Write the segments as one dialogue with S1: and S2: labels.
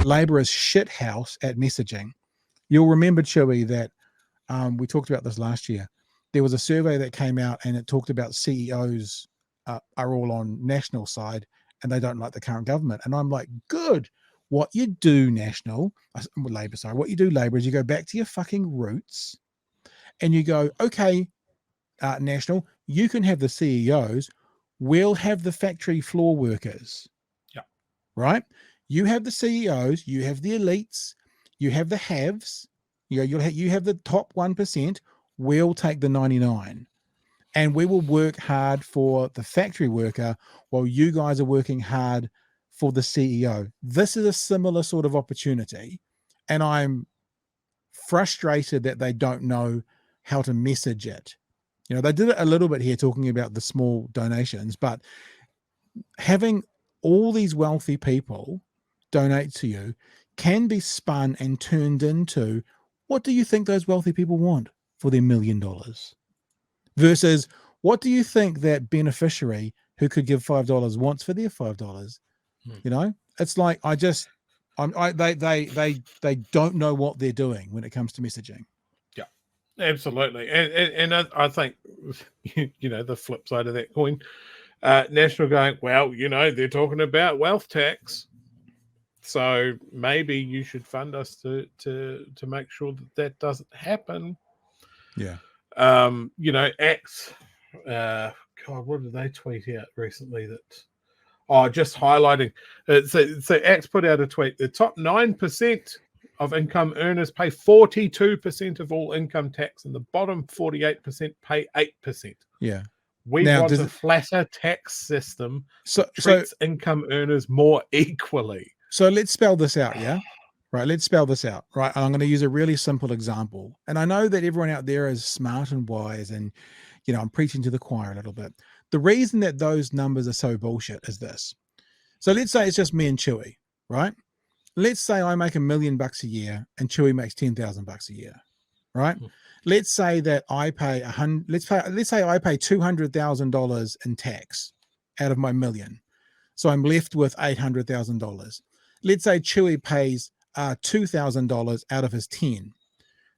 S1: Labor is shithouse at messaging. You'll remember, Chewy, that we talked about this last year. There was a survey that came out and it talked about CEOs are all on national side and they don't like the current government. And I'm like, good. What you do, what you do, Labor, is you go back to your fucking roots and you go, okay, national, you can have the CEOs. We'll have the factory floor workers.
S2: Yeah.
S1: Right? You have the CEOs, you have the elites, you have the haves, you have the top 1%. We'll take the 99. And we will work hard for the factory worker while you guys are working hard for the CEO. This is a similar sort of opportunity. And I'm frustrated that they don't know how to message it. They did it a little bit here talking about the small donations, but having all these wealthy people donate to you can be spun and turned into, what do you think those wealthy people want for their $1 million? Versus, what do you think that beneficiary who could give $5 wants for their $5? It's like they don't know what they're doing when it comes to messaging.
S2: Yeah, absolutely. And I think the flip side of that coin, National going, well, they're talking about wealth tax, so maybe you should fund us to make sure that doesn't happen.
S1: Yeah.
S2: Acts. God, what did they tweet out recently? Just highlighting. So Acts put out a tweet. The top 9% of income earners pay 42% of all income tax, and the bottom 48% pay 8%.
S1: Yeah.
S2: We want a flatter tax system that treats income earners more equally.
S1: So let's spell this out, yeah? Right, let's spell this out, right? I'm going to use a really simple example. And I know that everyone out there is smart and wise and, I'm preaching to the choir a little bit. The reason that those numbers are so bullshit is this. So let's say it's just me and Chewy, right? Let's say I make $1 million a year and Chewy makes $10,000 a year, right? Let's say that I pay let's say I pay $200,000 in tax out of my $1 million. So I'm left with $800,000. Let's say Chewy pays $2,000 out of his 10.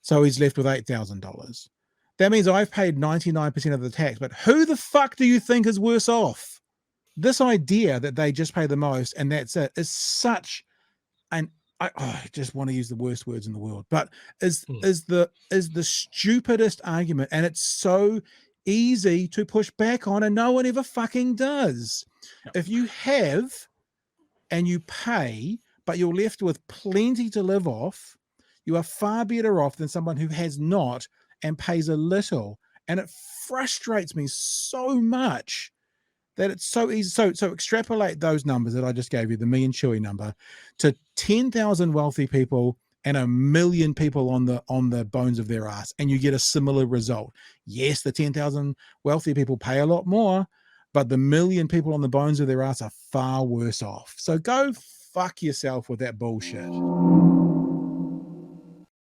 S1: So he's left with $8,000. That means I've paid 99% of the tax, but who the fuck do you think is worse off? This idea that they just pay the most and that's it is such an, I just want to use the worst words in the world, but is the stupidest argument. And it's so easy to push back on and no one ever fucking does. Yep. If you have and you pay, but you're left with plenty to live off, you are far better off than someone who has not and pays a little. And it frustrates me so much that it's so easy. So extrapolate those numbers that I just gave you, the me and Chewy number, to 10,000 wealthy people and 1 million people on the bones of their ass, and you get a similar result. Yes, the 10,000 wealthy people pay a lot more, but the 1 million people on the bones of their ass are far worse off. So go fuck yourself with that bullshit.